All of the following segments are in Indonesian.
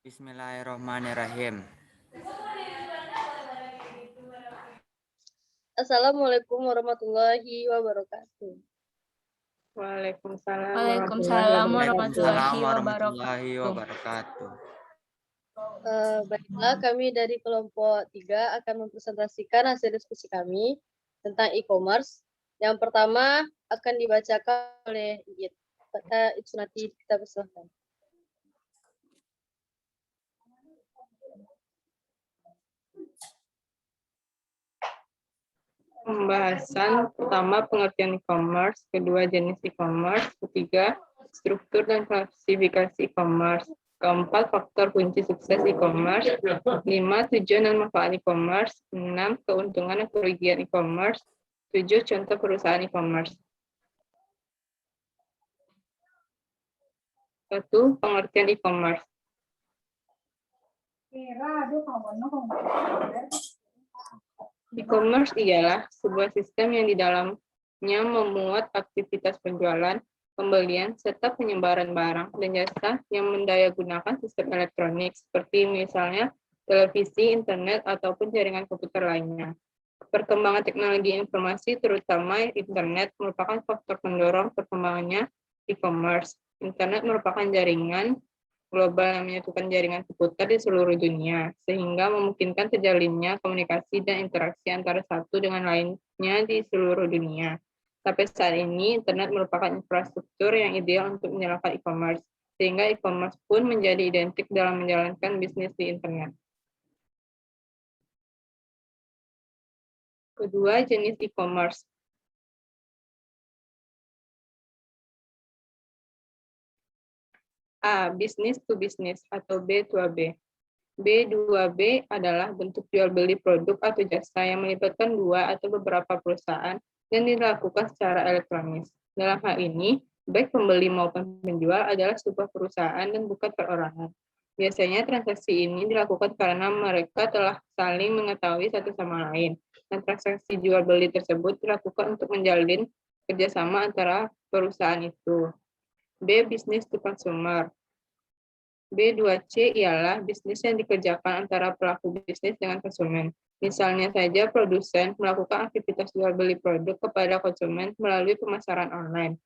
Bismillahirrahmanirrahim. Assalamualaikum warahmatullahi wabarakatuh. Waalaikumsalam Waalaikumsalam Waalaikumsalam warahmatullahi warahmatullahi wabarakatuh. wabarakatuh. Baiklah, kami dari kelompok 3 akan mempresentasikan hasil diskusi kami tentang e-commerce. Yang pertama akan dibacakan oleh Iit. Itu nanti kita persilahkan. Pembahasan pertama pengertian e-commerce, kedua jenis e-commerce, ketiga struktur dan klasifikasi e-commerce, keempat faktor kunci sukses e-commerce, 5 tujuan dan manfaat e-commerce, 6 keuntungan dan kerugian e-commerce, 7 contoh perusahaan e-commerce. 1. Pengertian e-commerce. E-commerce ialah sebuah sistem yang di dalamnya memuat aktivitas penjualan, pembelian, serta penyebaran barang dan jasa yang mendayagunakan sistem elektronik seperti misalnya televisi, internet, ataupun jaringan komputer lainnya. Perkembangan teknologi informasi, terutama internet, merupakan faktor pendorong perkembangannya e-commerce. Internet merupakan jaringan global yang menyatukan jaringan seputar di seluruh dunia, sehingga memungkinkan terjalinnya komunikasi dan interaksi antara satu dengan lainnya di seluruh dunia. Sampai saat ini, internet merupakan infrastruktur yang ideal untuk menjalankan e-commerce, sehingga e-commerce pun menjadi identik dalam menjalankan bisnis di internet. Kedua, jenis e-commerce. A. Business to business atau B2B. B2B adalah bentuk jual beli produk atau jasa yang melibatkan dua atau beberapa perusahaan dan dilakukan secara elektronis. Dalam hal ini, baik pembeli maupun penjual adalah sebuah perusahaan dan bukan perorangan. Biasanya transaksi ini dilakukan karena mereka telah saling mengetahui satu sama lain, dan transaksi jual beli tersebut dilakukan untuk menjalin kerjasama antara perusahaan itu. B. Business to consumer. B2C ialah bisnis yang dikerjakan antara pelaku bisnis dengan konsumen. Misalnya saja produsen melakukan aktivitas jual beli produk kepada konsumen melalui pemasaran online.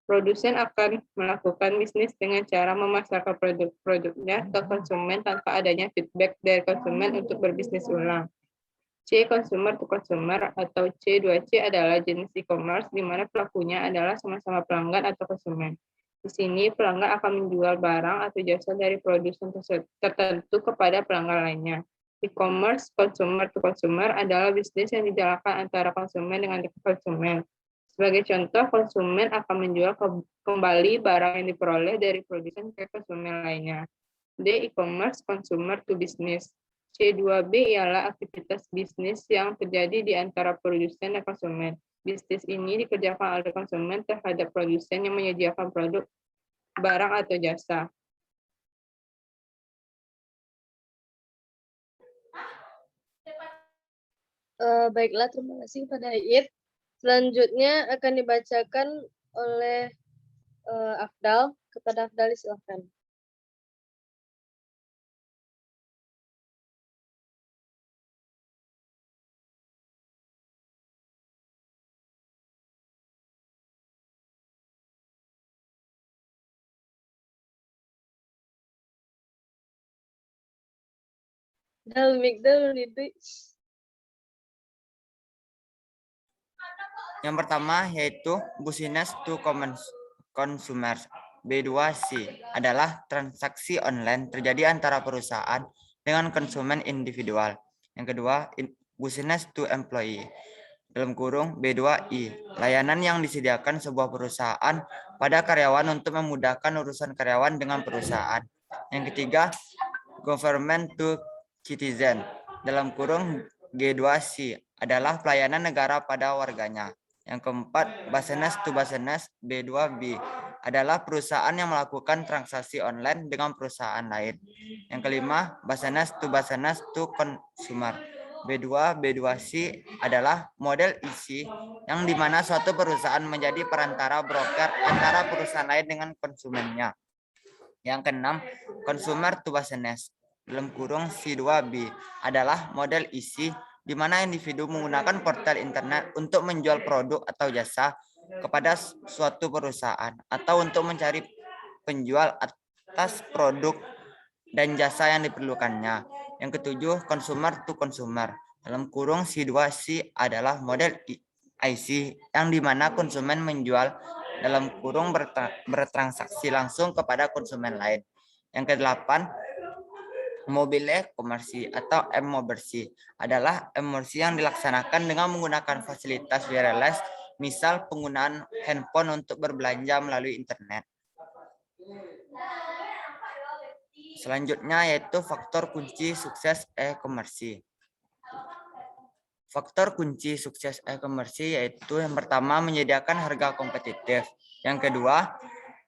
Produsen akan melakukan bisnis dengan cara memasarkan produk-produknya ke konsumen tanpa adanya feedback dari konsumen untuk berbisnis ulang. C. Consumer to consumer atau C2C adalah jenis e-commerce di mana pelakunya adalah sama-sama pelanggan atau konsumen. Di sini pelanggan akan menjual barang atau jasa dari produsen tertentu kepada pelanggan lainnya. E-commerce consumer to consumer adalah bisnis yang dijalankan antara konsumen dengan konsumen. Sebagai contoh, konsumen akan menjual kembali barang yang diperoleh dari produsen ke konsumen lainnya. D. E-commerce consumer to business. C2B ialah aktivitas bisnis yang terjadi di antara produsen dan konsumen. Bisnis ini dikerjakan oleh konsumen terhadap produsen yang menyediakan produk, barang, atau jasa. Baiklah, terima kasih pada Iit. Selanjutnya akan dibacakan oleh Afdal. Kepada Afdal, silakan. Yang pertama yaitu business to consumers. B2C adalah transaksi online terjadi antara perusahaan dengan konsumen individual. Yang kedua, business to employee. Dalam kurung B2I, layanan yang disediakan sebuah perusahaan pada karyawan untuk memudahkan urusan karyawan dengan perusahaan. Yang ketiga, government to citizen. Dalam kurung G2C adalah pelayanan negara pada warganya. Yang keempat, business to business B2B adalah perusahaan yang melakukan transaksi online dengan perusahaan lain. Yang kelima, business to consumer. B2C adalah model EC yang dimana suatu perusahaan menjadi perantara broker antara perusahaan lain dengan konsumennya. Yang keenam, consumer to business dalam kurung C2B adalah model isi di mana individu menggunakan portal internet untuk menjual produk atau jasa kepada suatu perusahaan atau untuk mencari penjual atas produk dan jasa yang diperlukannya. Yang ketujuh, consumer to consumer dalam kurung C2C adalah model IC yang dimana konsumen menjual dalam kurung bertransaksi langsung kepada konsumen lain. Yang kedelapan, mobile commerce atau M-Mobersi adalah emosi yang dilaksanakan dengan menggunakan fasilitas wireless, misal penggunaan handphone untuk berbelanja melalui internet. Selanjutnya yaitu faktor kunci sukses e-commerce. Faktor kunci sukses e-commerce yaitu yang pertama menyediakan harga kompetitif. Yang kedua,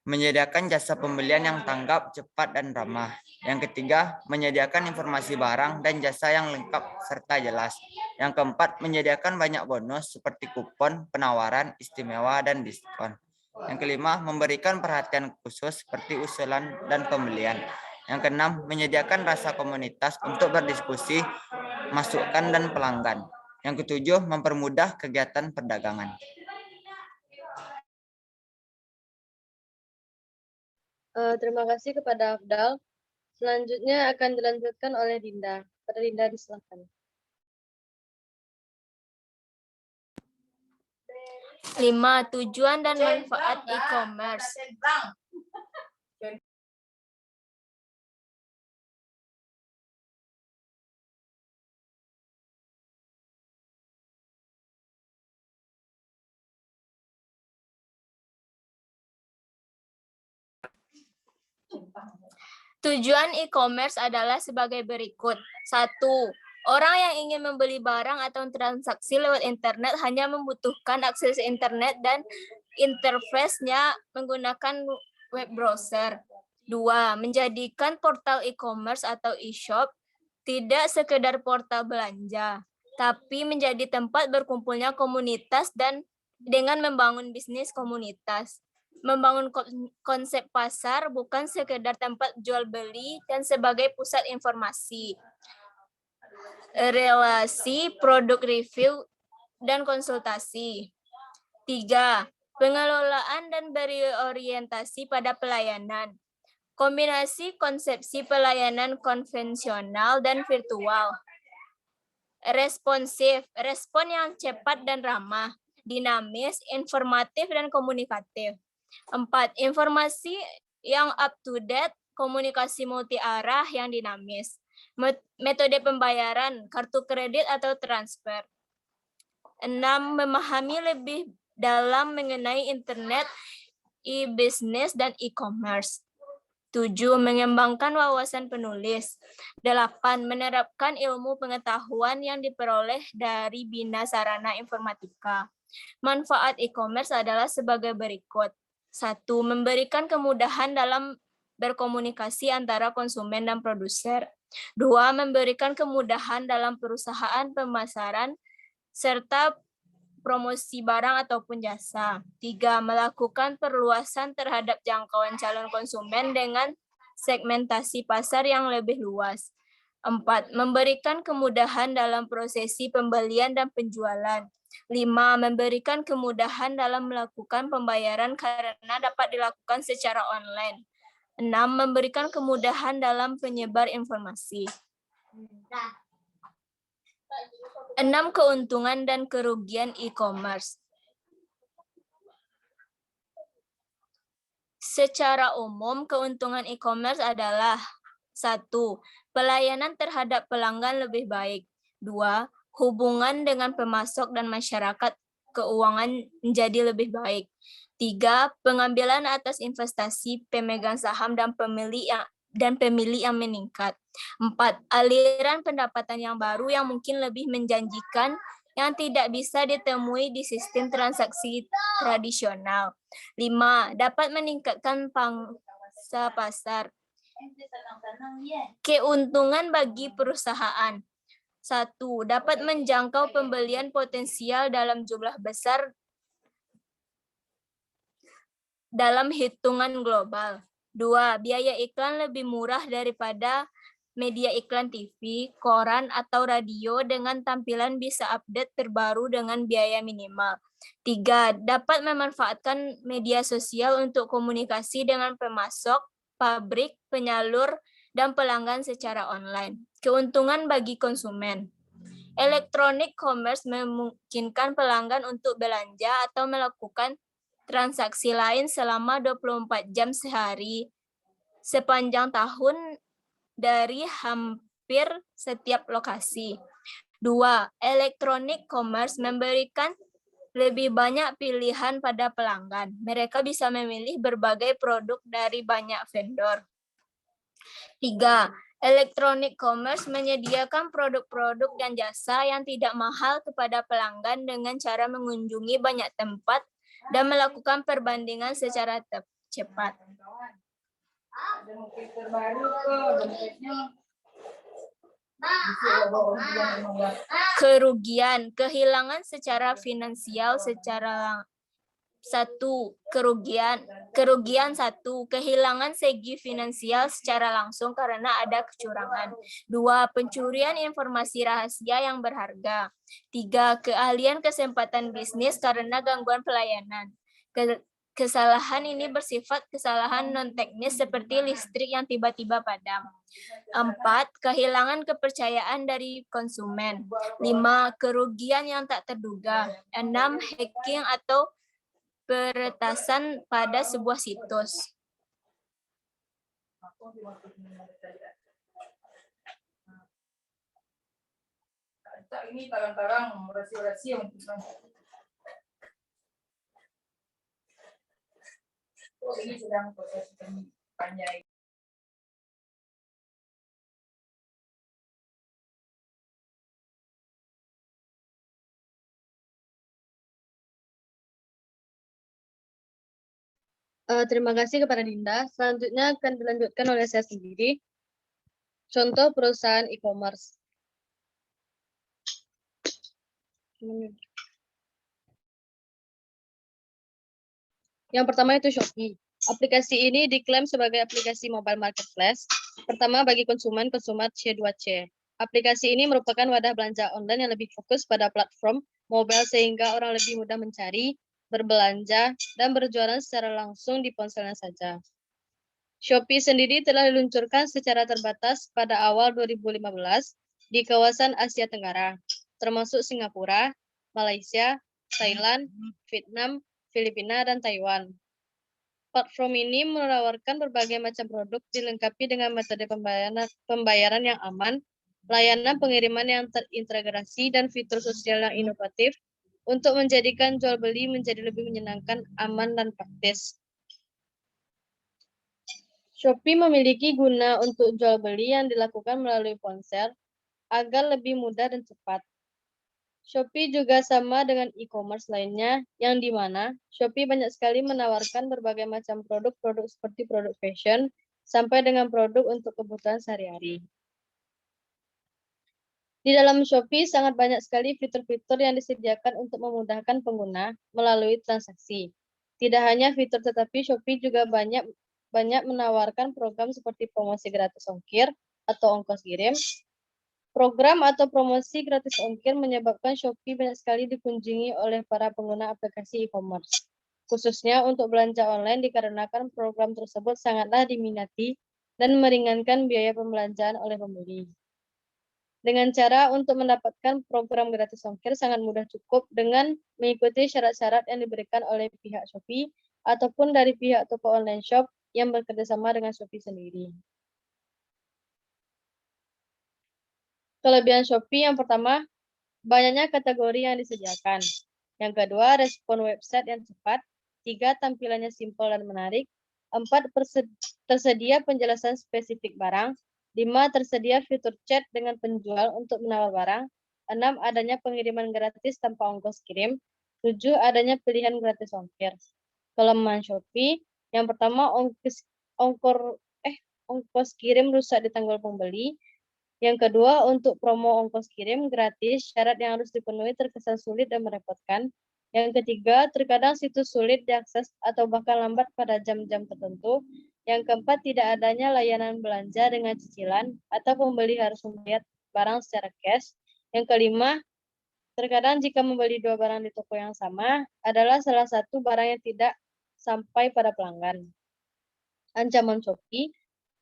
menyediakan jasa pembelian yang tanggap, cepat, dan ramah. Yang ketiga, menyediakan informasi barang dan jasa yang lengkap serta jelas. Yang keempat, menyediakan banyak bonus seperti kupon, penawaran, istimewa, dan diskon. Yang kelima, memberikan perhatian khusus seperti usulan dan pembelian. Yang keenam, menyediakan rasa komunitas untuk berdiskusi, masukan, dan pelanggan. Yang ketujuh, mempermudah kegiatan perdagangan. Terima kasih kepada Afdal. Selanjutnya akan dilanjutkan oleh Dinda. Pada Dinda disilakan. 5. Tujuan dan manfaat e-commerce. Tujuan e-commerce adalah sebagai berikut. 1. Orang yang ingin membeli barang atau transaksi lewat internet hanya membutuhkan akses internet dan interface-nya menggunakan web browser. 2. Menjadikan portal e-commerce atau e-shop tidak sekedar portal belanja, tapi menjadi tempat berkumpulnya komunitas dan dengan membangun bisnis komunitas. Membangun konsep pasar bukan sekedar tempat jual beli dan sebagai pusat informasi, relasi, produk review, dan konsultasi. 3. Pengelolaan dan berorientasi pada pelayanan. Kombinasi konsepsi pelayanan konvensional dan virtual. Responsif, respon yang cepat dan ramah, dinamis, informatif, dan komunikatif. 4. Informasi yang up to date, komunikasi multi arah yang dinamis. Metode pembayaran, kartu kredit atau transfer. 6. Memahami lebih dalam mengenai internet, e-business, dan e-commerce. 7. Mengembangkan wawasan penulis. 8. Menerapkan ilmu pengetahuan yang diperoleh dari Bina Sarana Informatika. Manfaat e-commerce adalah sebagai berikut. 1. Memberikan kemudahan dalam berkomunikasi antara konsumen dan produser. 2. Memberikan kemudahan dalam perusahaan pemasaran serta promosi barang ataupun jasa. 3. Melakukan perluasan terhadap jangkauan calon konsumen dengan segmentasi pasar yang lebih luas. 4. Memberikan kemudahan dalam prosesi pembelian dan penjualan. 5. Memberikan kemudahan dalam melakukan pembayaran karena dapat dilakukan secara online. 6. Memberikan kemudahan dalam penyebar informasi. 6. Keuntungan dan kerugian e-commerce. Secara umum, keuntungan e-commerce adalah 1. Pelayanan terhadap pelanggan lebih baik. 2. Hubungan dengan pemasok dan masyarakat keuangan menjadi lebih baik. 3. Pengambilan atas investasi pemegang saham dan pemilik yang meningkat. 4. Aliran pendapatan yang baru yang mungkin lebih menjanjikan yang tidak bisa ditemui di sistem transaksi tradisional. 5. Dapat meningkatkan pangsa pasar. Keuntungan bagi perusahaan. 1. Dapat menjangkau pembelian potensial dalam jumlah besar dalam hitungan global. 2. Biaya iklan lebih murah daripada media iklan TV, koran, atau radio dengan tampilan bisa update terbaru dengan biaya minimal. 3. Dapat memanfaatkan media sosial untuk komunikasi dengan pemasok, pabrik, penyalur, dan pelanggan secara online. Keuntungan bagi konsumen. Electronic commerce memungkinkan pelanggan untuk belanja atau melakukan transaksi lain selama 24 jam sehari sepanjang tahun dari hampir setiap lokasi. 2. Electronic commerce memberikan lebih banyak pilihan pada pelanggan. Mereka bisa memilih berbagai produk dari banyak vendor. 3. Electronic commerce menyediakan produk-produk dan jasa yang tidak mahal kepada pelanggan dengan cara mengunjungi banyak tempat dan melakukan perbandingan secara cepat. Kerugian, kehilangan secara finansial secara kehilangan segi finansial secara langsung karena ada kecurangan. 2. Pencurian informasi rahasia yang berharga. 3. Keahlian kesempatan bisnis karena gangguan pelayanan. Kesalahan ini bersifat kesalahan non-teknis seperti listrik yang tiba-tiba padam. 4. Kehilangan kepercayaan dari konsumen. 5. Kerugian yang tak terduga. 6. Hacking atau peretasan pada sebuah situs. Ini tarang-tarang rahasia-rahasia untuk ini sedang proses panjang. Terima kasih kepada Dinda. Selanjutnya akan dilanjutkan oleh saya sendiri. Contoh perusahaan e-commerce. Yang pertama itu Shopee. Aplikasi ini diklaim sebagai aplikasi mobile marketplace pertama bagi konsumen C2C. Aplikasi ini merupakan wadah belanja online yang lebih fokus pada platform mobile sehingga orang lebih mudah mencari, berbelanja, dan berjualan secara langsung di ponselnya saja. Shopee sendiri telah diluncurkan secara terbatas pada awal 2015 di kawasan Asia Tenggara, termasuk Singapura, Malaysia, Thailand, Vietnam, Filipina, dan Taiwan. Platform ini menawarkan berbagai macam produk dilengkapi dengan metode pembayaran yang aman, layanan pengiriman yang terintegrasi, dan fitur sosial yang inovatif untuk menjadikan jual beli menjadi lebih menyenangkan, aman, dan praktis. Shopee memiliki guna untuk jual beli yang dilakukan melalui ponsel agar lebih mudah dan cepat. Shopee juga sama dengan e-commerce lainnya, yang di mana Shopee banyak sekali menawarkan berbagai macam produk-produk seperti produk fashion, sampai dengan produk untuk kebutuhan sehari-hari. Di dalam Shopee sangat banyak sekali fitur-fitur yang disediakan untuk memudahkan pengguna melalui transaksi. Tidak hanya fitur, tetapi Shopee juga banyak menawarkan program seperti promosi gratis ongkir atau ongkos kirim. Program atau promosi gratis ongkir menyebabkan Shopee banyak sekali dikunjungi oleh para pengguna aplikasi e-commerce, khususnya untuk belanja online dikarenakan program tersebut sangatlah diminati dan meringankan biaya pembelanjaan oleh pembeli. Dengan cara untuk mendapatkan program gratis ongkir sangat mudah, cukup dengan mengikuti syarat-syarat yang diberikan oleh pihak Shopee ataupun dari pihak toko online shop yang bekerjasama dengan Shopee sendiri. Kelebihan Shopee yang pertama, banyaknya kategori yang disediakan. Yang kedua, respon website yang cepat. 3, tampilannya simpel dan menarik. 4, tersedia penjelasan spesifik barang. 5, tersedia fitur chat dengan penjual untuk menawar barang. 6, adanya pengiriman gratis tanpa ongkos kirim. 7, adanya pilihan gratis ongkir. Kelemahan Shopee, yang pertama, ongkos kirim rusak ditanggung pembeli. Yang kedua, untuk promo ongkos kirim gratis, syarat yang harus dipenuhi terkesan sulit dan merepotkan. Yang ketiga, terkadang situs sulit diakses atau bahkan lambat pada jam-jam tertentu. Yang keempat, tidak adanya layanan belanja dengan cicilan atau pembeli harus membayar barang secara cash. Yang kelima, terkadang jika membeli dua barang di toko yang sama adalah salah satu barang yang tidak sampai pada pelanggan. Ancaman Shopee,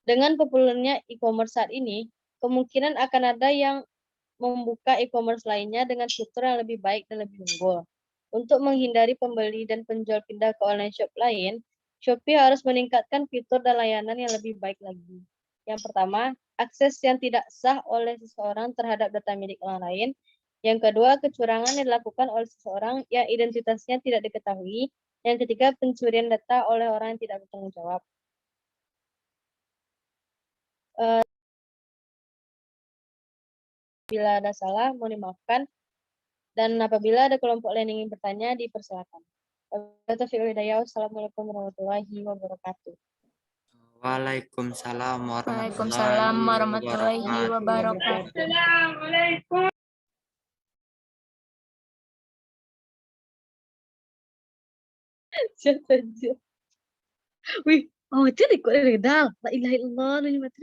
dengan populernya e-commerce saat ini, kemungkinan akan ada yang membuka e-commerce lainnya dengan fitur yang lebih baik dan lebih unggul. Untuk menghindari pembeli dan penjual pindah ke online shop lain, Shopee harus meningkatkan fitur dan layanan yang lebih baik lagi. Yang pertama, akses yang tidak sah oleh seseorang terhadap data milik orang lain. Yang kedua, kecurangan yang dilakukan oleh seseorang yang identitasnya tidak diketahui. Yang ketiga, pencurian data oleh orang yang tidak bertanggung jawab. Bila ada salah, mohon dimaafkan. Dan apabila ada kelompok lain yang ingin bertanya, dipersilakan. Assalamualaikum warahmatullahi wabarakatuh. Waalaikumsalam Waalaikumsalam warahmatullahi warahmatullahi wabarakatuh. wabarakatuh. Siapa aja? Wih, oh itu di kok redal. La ilaha illallah, ini mati.